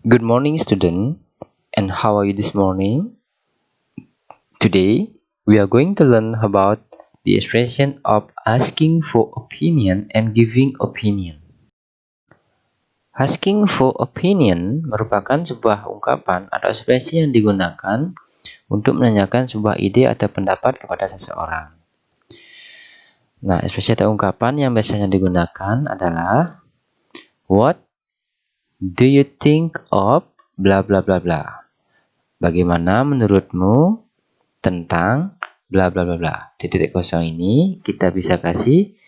Good morning, student, and how are you this morning? Today, we are going to learn about the expression of asking for opinion and giving opinion. Asking for opinion merupakan sebuah ungkapan atau ekspresi yang digunakan untuk menanyakan sebuah ide atau pendapat kepada seseorang. Nah, ekspresi atau ungkapan yang biasanya digunakan adalah What do you think of bla bla bla bla? Bagaimana menurutmu tentang bla bla bla bla. Di titik kosong ini kita bisa kasih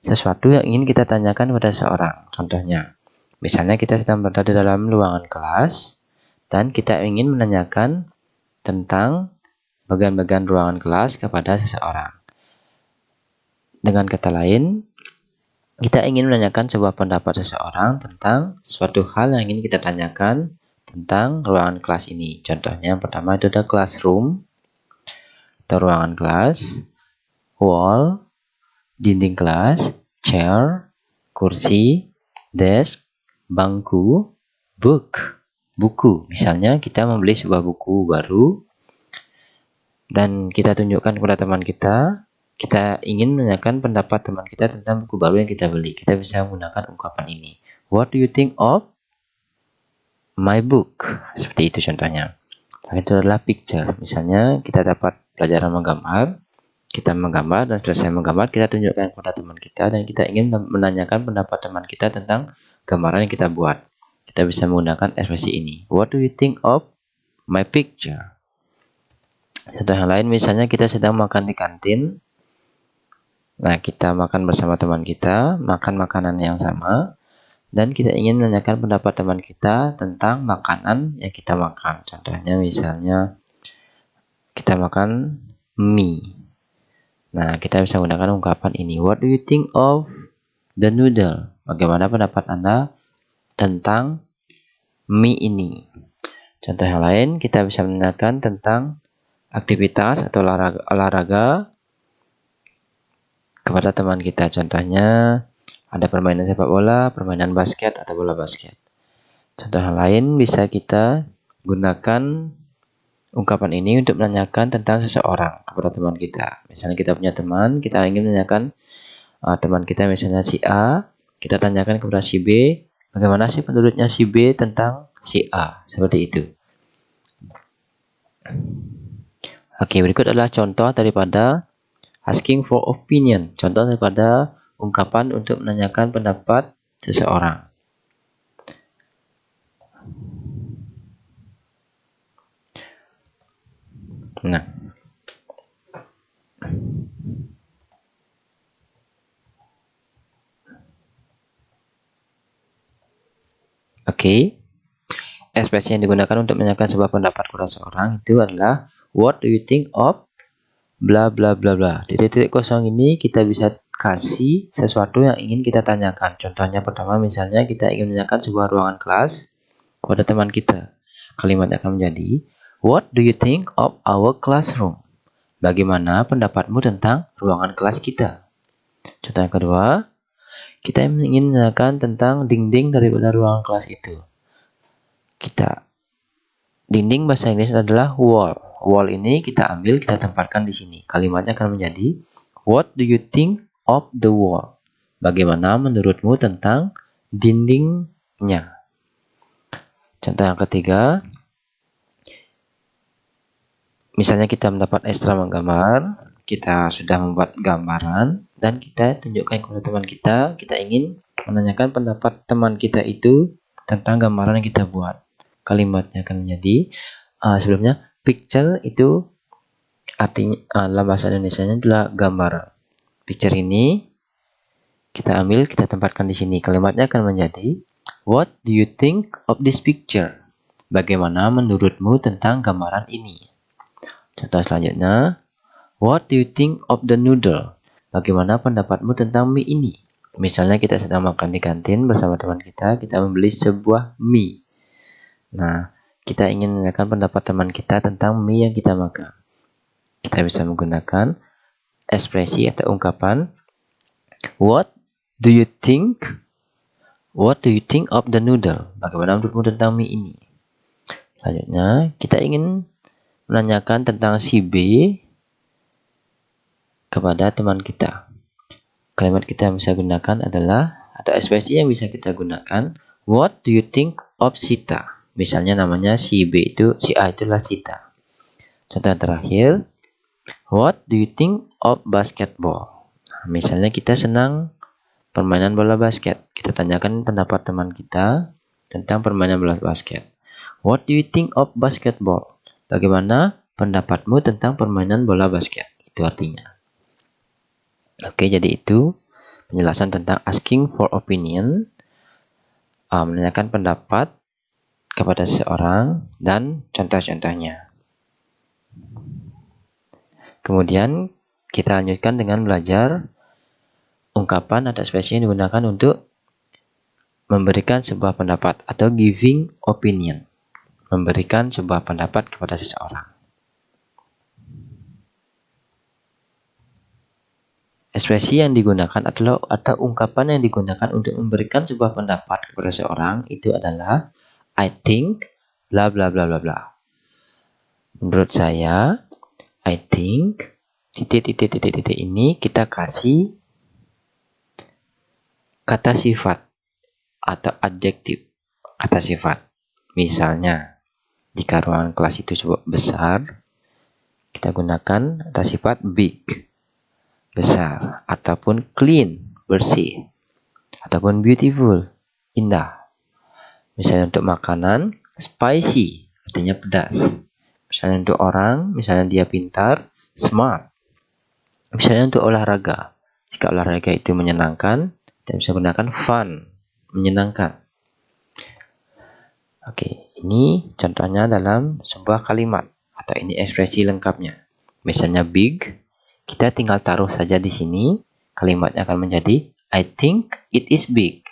sesuatu yang ingin kita tanyakan pada seseorang. Contohnya, misalnya kita sedang berada di dalam ruangan kelas dan kita ingin menanyakan tentang bagian-bagian ruangan kelas kepada seseorang. Dengan kata lain, kita ingin menanyakan sebuah pendapat seseorang tentang suatu hal yang ingin kita tanyakan tentang ruangan kelas ini. Contohnya yang pertama itu ada classroom atau ruangan kelas, wall, dinding kelas, chair, kursi, desk, bangku, book, buku. Misalnya kita membeli sebuah buku baru dan kita tunjukkan kepada teman kita ingin menanyakan pendapat teman kita tentang buku baru yang kita beli. Kita bisa menggunakan ungkapan ini. What do you think of my book? Seperti itu contohnya. Itu adalah picture. Misalnya kita dapat pelajaran menggambar, kita menggambar dan selesai menggambar kita tunjukkan kepada teman kita dan kita ingin menanyakan pendapat teman kita tentang gambaran yang kita buat. Kita bisa menggunakan ekspresi ini. What do you think of my picture? Contoh yang lain misalnya kita sedang makan di kantin. Nah, kita makan bersama teman kita, makan makanan yang sama, dan kita ingin menanyakan pendapat teman kita tentang makanan yang kita makan. Contohnya misalnya kita makan mie. Nah, kita bisa menggunakan ungkapan ini. What do you think of the noodle? Bagaimana pendapat Anda tentang mie ini? Contoh yang lain, kita bisa menanyakan tentang aktivitas atau olahraga kepada teman kita. Contohnya, ada permainan sepak bola, permainan basket, atau bola basket. Contoh yang lain, bisa kita gunakan ungkapan ini untuk menanyakan tentang seseorang kepada teman kita. Misalnya kita punya teman, kita ingin menanyakan teman kita misalnya si A, kita tanyakan kepada si B, bagaimana sih menurutnya si B tentang si A, seperti itu. Oke, berikut adalah contoh daripada asking for opinion, contoh daripada ungkapan untuk menanyakan pendapat seseorang. Nah, oke. Ekspresi yang digunakan untuk menanyakan sebuah pendapat kepada seseorang itu adalah what do you think of bla bla bla bla. Di titik kosong ini kita bisa kasih sesuatu yang ingin kita tanyakan. Contohnya pertama misalnya kita ingin menanyakan sebuah ruangan kelas kepada teman kita. Kalimatnya akan menjadi what do you think of our classroom? Bagaimana pendapatmu tentang ruangan kelas kita? Contoh yang kedua, kita ingin menanyakan tentang dinding daripada ruangan kelas itu. Dinding bahasa Inggris adalah wall. Wall ini kita ambil, kita tempatkan di sini. Kalimatnya akan menjadi what do you think of the wall? Bagaimana menurutmu tentang dindingnya? Contoh yang ketiga, misalnya kita mendapat ekstra menggambar, kita sudah membuat gambaran dan kita tunjukkan kepada teman kita ingin menanyakan pendapat teman kita itu tentang gambaran yang kita buat. Kalimatnya akan menjadi sebelumnya picture itu artinya dalam bahasa Indonesianya adalah gambar. Picture ini kita ambil, kita tempatkan di sini. Kalimatnya akan menjadi what do you think of this picture? Bagaimana menurutmu tentang gambaran ini? Contoh selanjutnya, what do you think of the noodle? Bagaimana pendapatmu tentang mie ini? Misalnya kita sedang makan di kantin bersama teman kita membeli sebuah mie. Nah, kita ingin menanyakan pendapat teman kita tentang mie yang kita makan. Kita bisa menggunakan ekspresi atau ungkapan what do you think What do you think of the noodle? Bagaimana menurutmu tentang mie ini? Selanjutnya, kita ingin menanyakan tentang si B kepada teman kita. Kalimat kita yang bisa gunakan adalah, atau ekspresi yang bisa kita gunakan, what do you think of Sita? Misalnya namanya si B itu, si A itulah Sita. Contoh yang terakhir, what do you think of basketball? Nah, misalnya kita senang permainan bola basket. Kita tanyakan pendapat teman kita tentang permainan bola basket. What do you think of basketball? Bagaimana pendapatmu tentang permainan bola basket? Itu artinya. Oke, jadi itu penjelasan tentang asking for opinion, menanyakan pendapat kepada seseorang, dan contoh-contohnya. Kemudian kita lanjutkan dengan belajar ungkapan atau ekspresi yang digunakan untuk memberikan sebuah pendapat atau giving opinion. Memberikan sebuah pendapat kepada seseorang. Ekspresi yang digunakan atau ungkapan yang digunakan untuk memberikan sebuah pendapat kepada seseorang itu adalah I think bla bla bla bla bla. Menurut saya, I think titik ini kita kasih kata sifat atau adjektif kata sifat. Misalnya, jika ruangan kelas itu cukup besar, kita gunakan kata sifat big, besar, ataupun clean, bersih, ataupun beautiful, indah. Misalnya untuk makanan, spicy, artinya pedas. Misalnya untuk orang, misalnya dia pintar, smart. Misalnya untuk olahraga, jika olahraga itu menyenangkan, kita bisa gunakan fun, menyenangkan. Oke, ini contohnya dalam sebuah kalimat, atau ini ekspresi lengkapnya. Misalnya big, kita tinggal taruh saja di sini, kalimatnya akan menjadi I think it is big.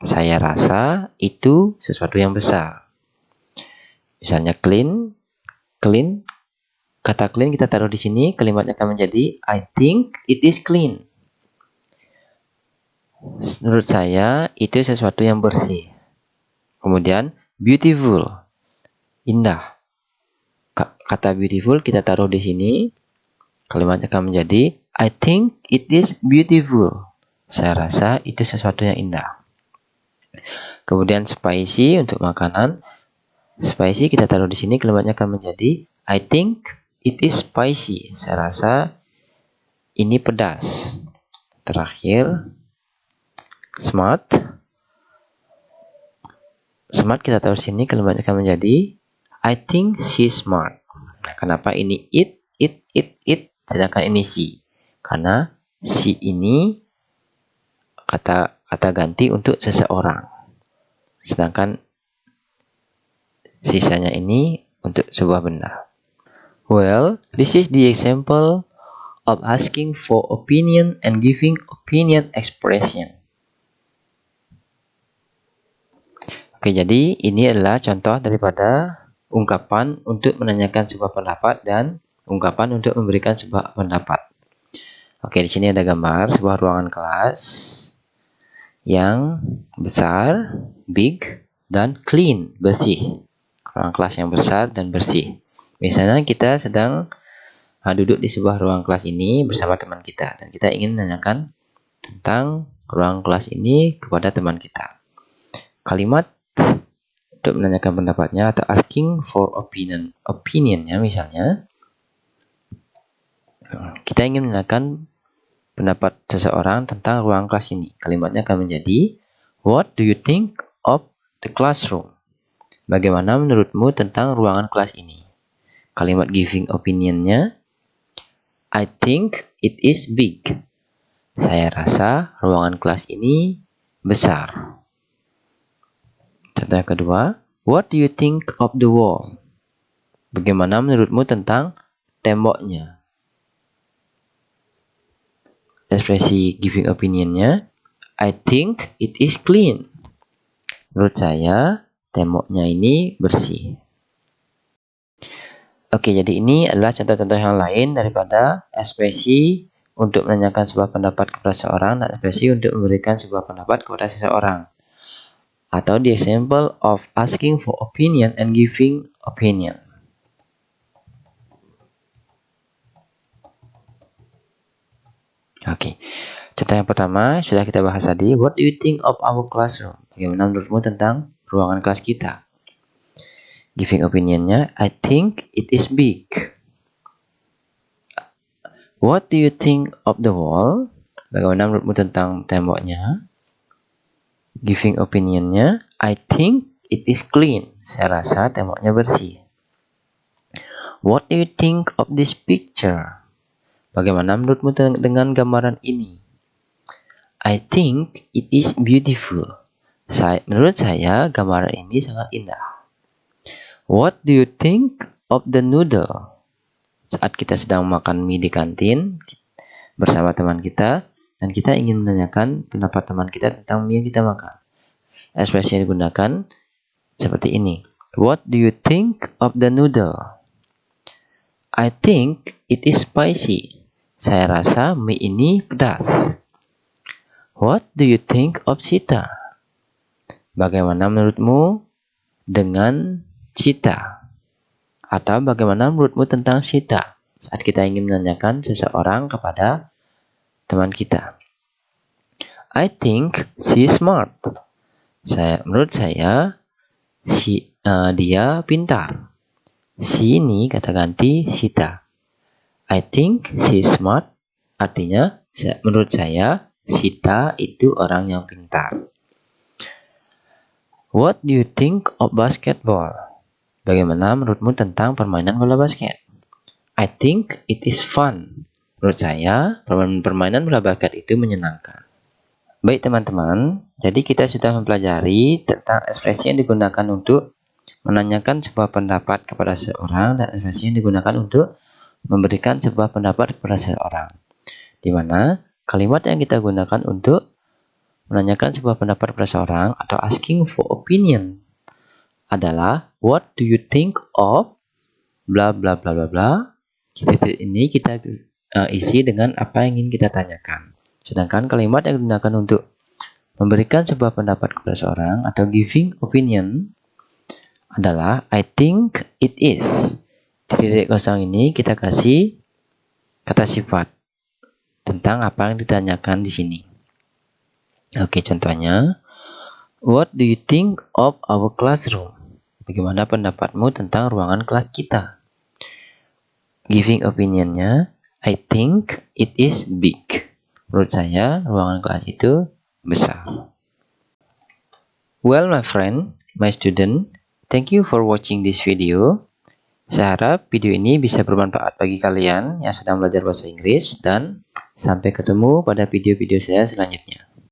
Saya rasa itu sesuatu yang besar. Misalnya clean, kata clean kita taruh di sini, kalimatnya akan menjadi I think it is clean. Menurut saya itu sesuatu yang bersih. Kemudian beautiful, indah. Kata beautiful kita taruh di sini, kalimatnya akan menjadi I think it is beautiful. Saya rasa itu sesuatu yang indah. Kemudian spicy untuk makanan. Spicy kita taruh di sini, kalimatnya akan menjadi I think it is spicy. Saya rasa ini pedas. Terakhir, smart. Smart kita taruh di sini, kalimatnya akan menjadi I think she's smart. Nah, kenapa ini it, sedangkan ini she? Karena she ini kata ganti untuk seseorang. Sedangkan sisanya ini untuk sebuah benda. Well, this is the example of asking for opinion and giving opinion expression. Oke, jadi ini adalah contoh daripada ungkapan untuk menanyakan sebuah pendapat dan ungkapan untuk memberikan sebuah pendapat. Oke, di sini ada gambar sebuah ruangan kelas yang besar, big, dan clean, bersih. Ruang kelas yang besar dan bersih. Misalnya kita sedang duduk di sebuah ruang kelas ini bersama teman kita, dan kita ingin menanyakan tentang ruang kelas ini kepada teman kita. Kalimat untuk menanyakan pendapatnya atau asking for opinionnya misalnya, kita ingin menanyakan pendapat seseorang tentang ruang kelas ini. Kalimatnya akan menjadi what do you think of the classroom? Bagaimana menurutmu tentang ruangan kelas ini? Kalimat giving opinionnya I think it is big. Saya rasa ruangan kelas ini besar. Contoh yang kedua, what do you think of the wall? Bagaimana menurutmu tentang temboknya? Ekspresi giving opinionnya I think it is clean. Menurut saya temboknya ini bersih. Oke, jadi ini adalah contoh-contoh yang lain daripada ekspresi untuk menanyakan sebuah pendapat kepada seseorang dan ekspresi untuk memberikan sebuah pendapat kepada seseorang. atau the example of asking for opinion and giving opinion. Oke, contoh yang pertama sudah kita bahas tadi. What do you think of our classroom? Bagaimana menurutmu tentang ruangan kelas kita? Giving opinionnya, I think it is big. What do you think of the wall? Bagaimana menurutmu tentang temboknya? Giving opinionnya, I think it is clean. Saya rasa temboknya bersih. What do you think of this picture? Bagaimana menurutmu dengan gambaran ini? I think it is beautiful. Menurut saya, gambaran ini sangat indah. What do you think of the noodle? Saat kita sedang makan mie di kantin bersama teman kita, dan kita ingin menanyakan pendapat teman kita tentang mie yang kita makan. Ekspresi yang digunakan seperti ini. What do you think of the noodle? I think it is spicy. Saya rasa mie ini pedas. What do you think of Sita? Bagaimana menurutmu dengan Sita? Atau bagaimana menurutmu tentang Sita? Saat kita ingin menanyakan seseorang kepada teman kita. I think she is smart. Menurut saya dia pintar. She ini kata ganti Sita. I think she is smart. Artinya menurut saya Sita itu orang yang pintar. What do you think of basketball? Bagaimana menurutmu tentang permainan bola basket? I think it is fun. Menurut saya, permainan bola basket itu menyenangkan. Baik teman-teman, jadi kita sudah mempelajari tentang ekspresi yang digunakan untuk menanyakan sebuah pendapat kepada seseorang dan ekspresi yang digunakan untuk memberikan sebuah pendapat kepada seseorang. Di mana kalimat yang kita gunakan untuk menanyakan sebuah pendapat kepada seseorang atau asking for opinion adalah what do you think of bla bla bla bla bla. Ini kita isi dengan apa yang ingin kita tanyakan. Sedangkan kalimat yang digunakan untuk memberikan sebuah pendapat kepada seseorang atau giving opinion adalah I think it is. Di titik kosong ini kita kasih kata sifat tentang apa yang ditanyakan di sini. Oke, contohnya, what do you think of our classroom? Bagaimana pendapatmu tentang ruangan kelas kita? Giving opinionnya, I think it is big. Menurut saya, ruangan kelas itu besar. Well, my friend, my student, thank you for watching this video. Saya harap video ini bisa bermanfaat bagi kalian yang sedang belajar bahasa Inggris dan sampai ketemu pada video-video saya selanjutnya.